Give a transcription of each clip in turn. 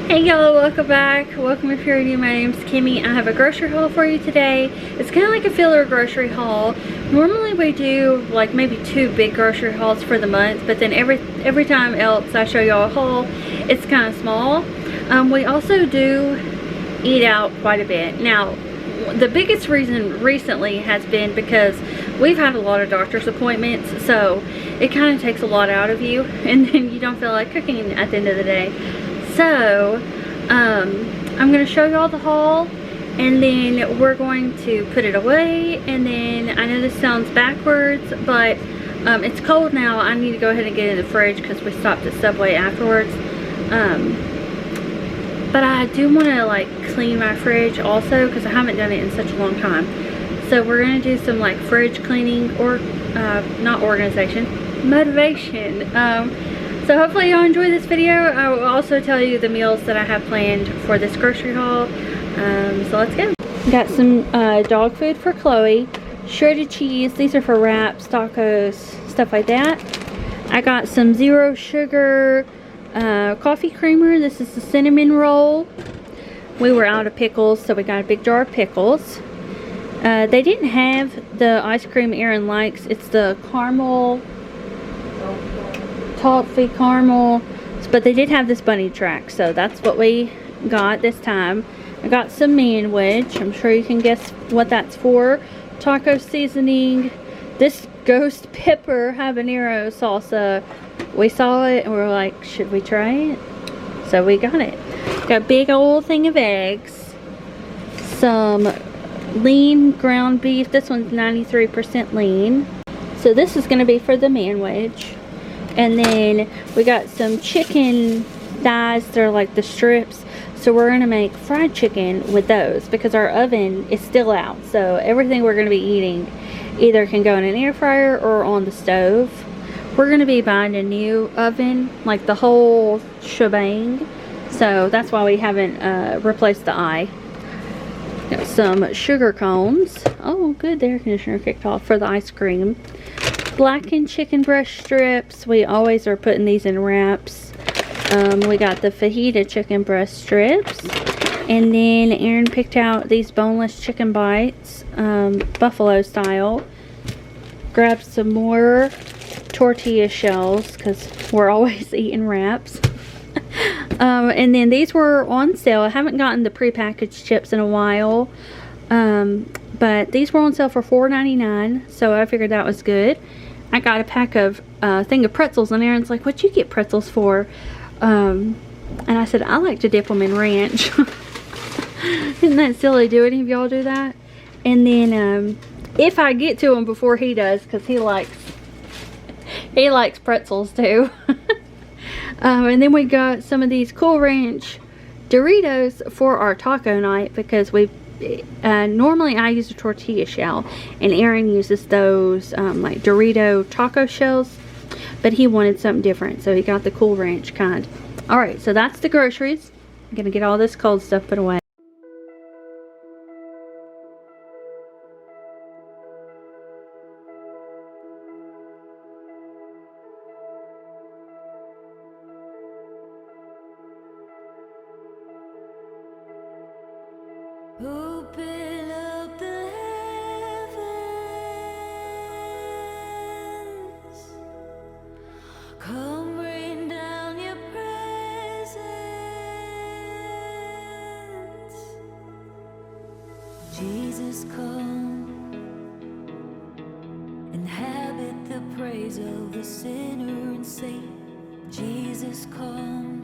Hey y'all, welcome back. Welcome if you're new. My name's Kimmy. I have a grocery haul for you today. It's kind of like a filler grocery haul. Normally we do like maybe 2 big grocery hauls for the month, but then every time else I show y'all a haul, it's kind of small. We also do eat out quite a bit. Now, the biggest reason recently has been because we've had a lot of doctor's appointments, so it kind of takes a lot out of you, and then you don't feel like cooking at the end of the day. So, I'm going to show you all the haul, and then we're going to put it away, and then I know this sounds backwards, but it's cold now. I need to go ahead and get in the fridge because we stopped at Subway afterwards. But I do want to like clean my fridge also because I haven't done it in such a long time. So we're going to do some like fridge cleaning, or not organization, motivation. So hopefully y'all enjoy this video. I will also tell you the meals that I have planned for this grocery haul. So let's go. Got some dog food for Chloe. Shredded cheese. These are for wraps, tacos, stuff like that. I got some zero sugar coffee creamer. This is the cinnamon roll. We were out of pickles, so we got a big jar of pickles. They didn't have the ice cream Aaron likes. It's the caramel, toffee caramel, but they did have this bunny track, so that's what we got this time. I got some manwich. I'm sure you can guess what that's for. Taco seasoning. This ghost pepper habanero salsa. We saw it and we were like, should we try it? So we got it. Got a big old thing of eggs. Some lean ground beef. This one's 93% lean. So this is going to be for the manwich. And then we got some chicken thighs. They're like the strips. So we're going to make fried chicken with those because our oven is still out. So everything we're going to be eating either can go in an air fryer or on the stove. We're going to be buying a new oven, like the whole shebang. So that's why we haven't replaced the eye. Got some sugar cones. Oh, good. The air conditioner kicked off for the ice cream. Blackened chicken breast strips. We always are putting these in wraps. We got the fajita chicken breast strips. And then Aaron picked out these boneless chicken bites, buffalo style. Grabbed some more tortilla shells because we're always eating wraps. And then these were on sale. I haven't gotten the prepackaged chips in a while. But these were on sale for $4.99, so I figured that was good. I got a pack of thing of pretzels, and Aaron's like, "What'd you get pretzels for?" And I said, "I like to dip them in ranch." Isn't that silly? Do any of y'all do that? And then if I get to him before he does, because he likes pretzels too. And then we got some of these Cool Ranch Doritos for our taco night because we normally I use a tortilla shell, and Aaron uses those like Dorito taco shells, but he wanted something different, so he got the Cool Ranch kind. Alright, so that's the groceries. I'm gonna get all this cold stuff put away. Open up the heavens, come rain down your presence. Jesus, come, inhabit the praise of the sinner and saint. Jesus, come,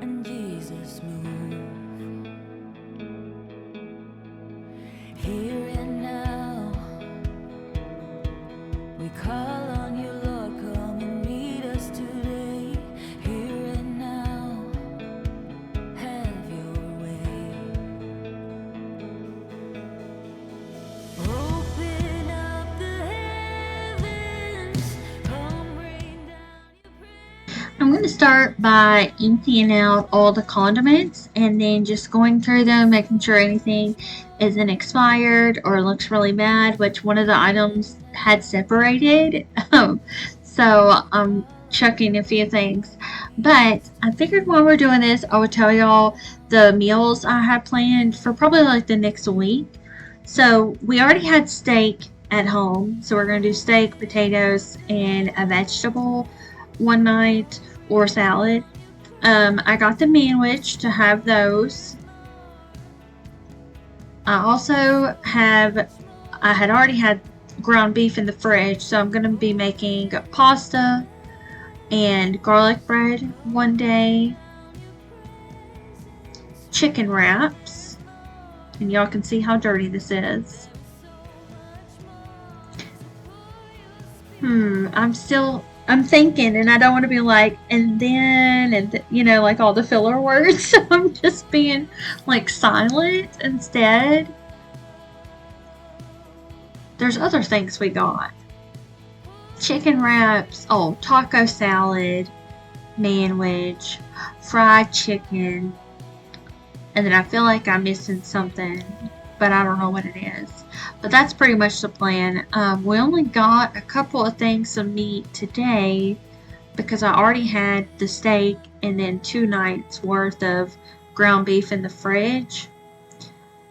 and Jesus, move. Here and now, we call on you, Lord, come and meet us today. Here and now, have your way. Open up the heavens, come rain down your praise. I'm going to start by emptying out all the condiments and then just going through them, making sure anything isn't expired or looks really bad, which one of the items had separated. So I'm chucking a few things. But I figured while we're doing this, I would tell y'all the meals I had planned for probably like the next week. So we already had steak at home. So we're going to do steak, potatoes, and a vegetable one night, or salad. I got the sandwich to have those. I had already had ground beef in the fridge, so I'm going to be making pasta and garlic bread one day, chicken wraps, and y'all can see how dirty this is. I'm thinking, and I don't want to be like, and then, like all the filler words, so I'm just being like silent instead. There's other things we got. Chicken wraps, taco salad, sandwich, fried chicken, and then I feel like I'm missing something, but I don't know what it is. But that's pretty much the plan. We only got a couple of things of meat today because I already had the steak and then 2 nights worth of ground beef in the fridge.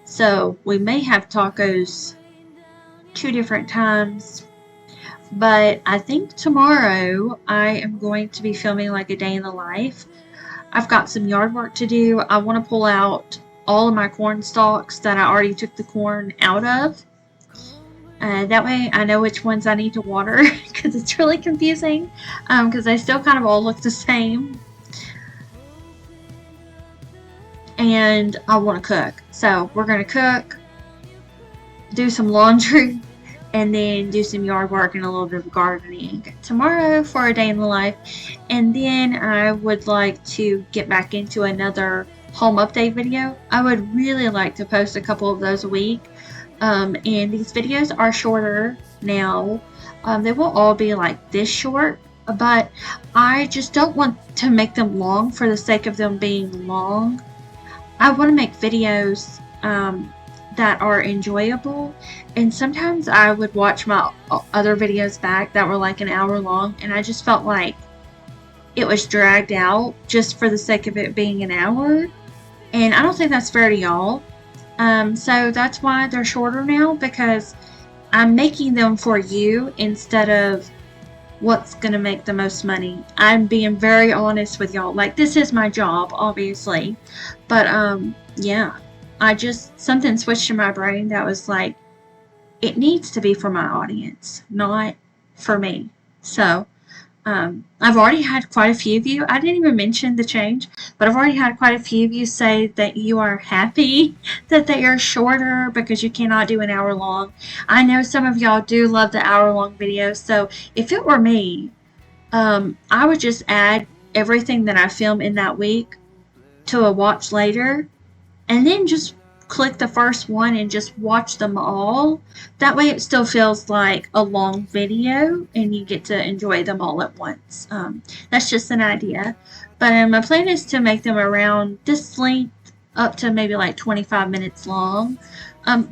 So we may have tacos 2 different times. But I think tomorrow I am going to be filming like a day in the life. I've got some yard work to do. I want to pull out all of my corn stalks that I already took the corn out of. That way I know which ones I need to water because it's really confusing because they still kind of all look the same. And I want to cook. So we're going to cook, do some laundry, and then do some yard work and a little bit of gardening tomorrow for a day in the life. And then I would like to get back into another home update video. I would really like to post a couple of those a week. And these videos are shorter now. They won't all be like this short, but I just don't want to make them long for the sake of them being long. I want to make videos that are enjoyable, and sometimes I would watch my other videos back that were like an hour long, and I just felt like it was dragged out just for the sake of it being an hour, and I don't think that's fair to y'all. So that's why they're shorter now, because I'm making them for you instead of what's gonna make the most money. I'm being very honest with y'all. Like, this is my job, obviously, but yeah, something switched in my brain that was like, it needs to be for my audience, not for me. So I've already had quite a few of you, I didn't even mention the change, but I've already had quite a few of you say that you are happy that they are shorter because you cannot do an hour long. I know some of y'all do love the hour long videos, so if it were me, I would just add everything that I film in that week to a watch later, and then just click the first one and just watch them all. That way it still feels like a long video and you get to enjoy them all at once. That's just an idea. But my plan is to make them around this length up to maybe like 25 minutes long.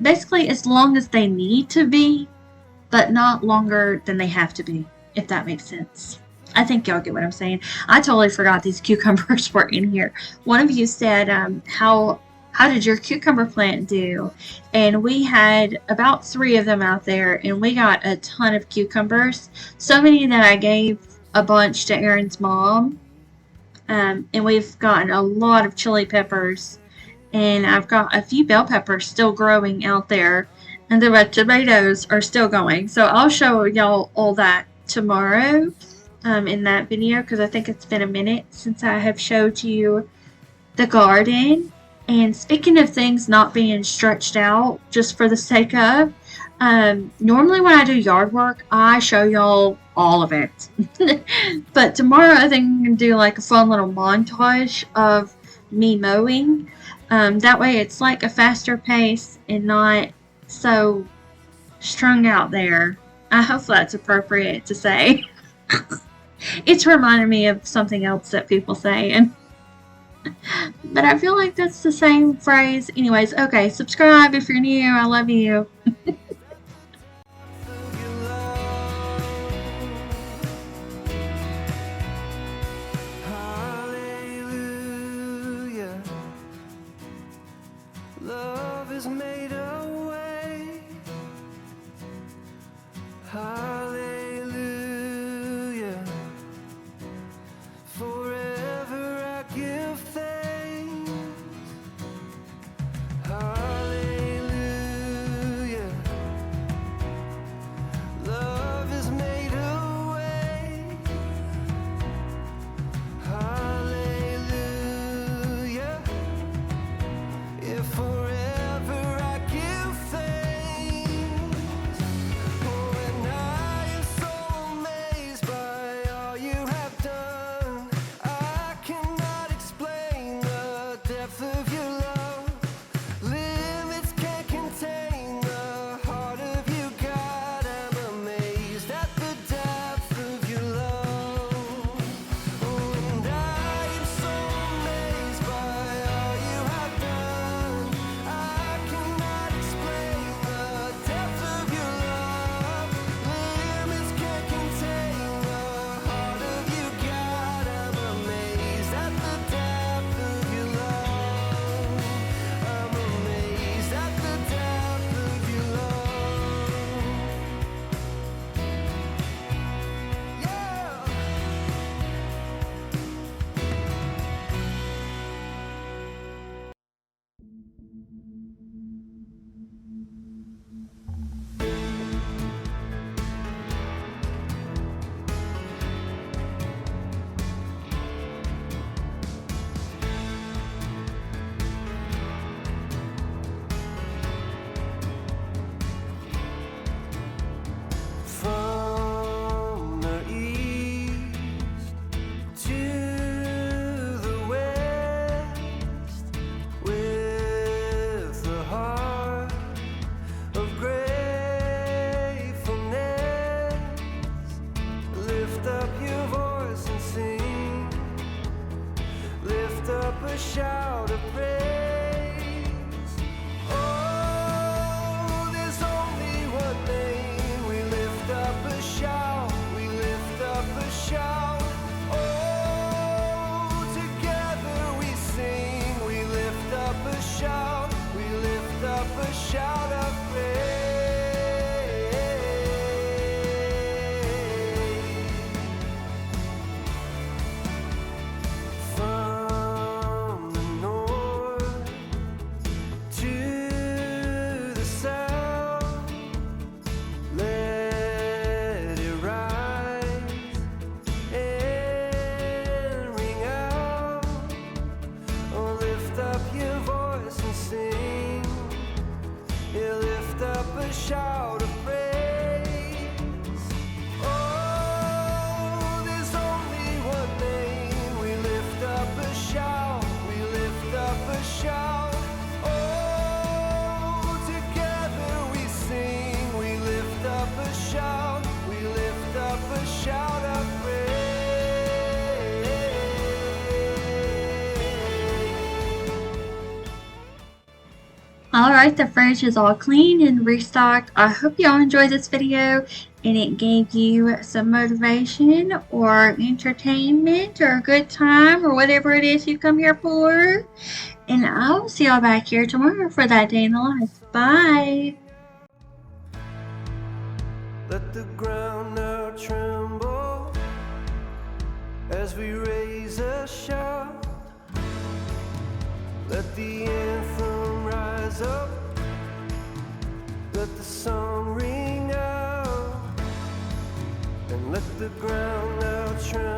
Basically as long as they need to be, but not longer than they have to be, if that makes sense. I think y'all get what I'm saying. I totally forgot these cucumbers were in here. One of you said, how did your cucumber plant do? And we had about 3 of them out there, and we got a ton of cucumbers. So many that I gave a bunch to Aaron's mom. And we've gotten a lot of chili peppers. And I've got a few bell peppers still growing out there. And the tomatoes are still going. So I'll show y'all all that tomorrow in that video, because I think it's been a minute since I have showed you the garden. And speaking of things not being stretched out just for the sake of, normally when I do yard work, I show y'all all of it. But tomorrow I think I'm going to do like a fun little montage of me mowing. That way it's like a faster pace and not so strung out there. I hope that's appropriate to say. It's reminding me of something else that people say, and but I feel like that's the same phrase. Anyways, okay, subscribe if you're new. I love you. lift up a shout of praise. Oh, there's only one name. We lift up a shout, we lift up a shout. Oh, together we sing, we lift up a shout, we lift up a shout of praise. From the north to the south, let it rise and ring out. Oh, lift up your voice and sing. Yeah, lift up a shout of praise. Oh, there's only one name. We lift up a shout, we lift up a shout. Oh, together we sing, we lift up a shout, we lift up a shout of praise. Alright, the fridge is all clean and restocked. I hope y'all enjoyed this video and it gave you some motivation or entertainment or a good time or whatever it is you come here for. And I'll see y'all back here tomorrow for that day in the life. Bye! Let the ground now tremble as we raise a shout. Let the anthem rise up, let the song ring out, and let the ground now tremble.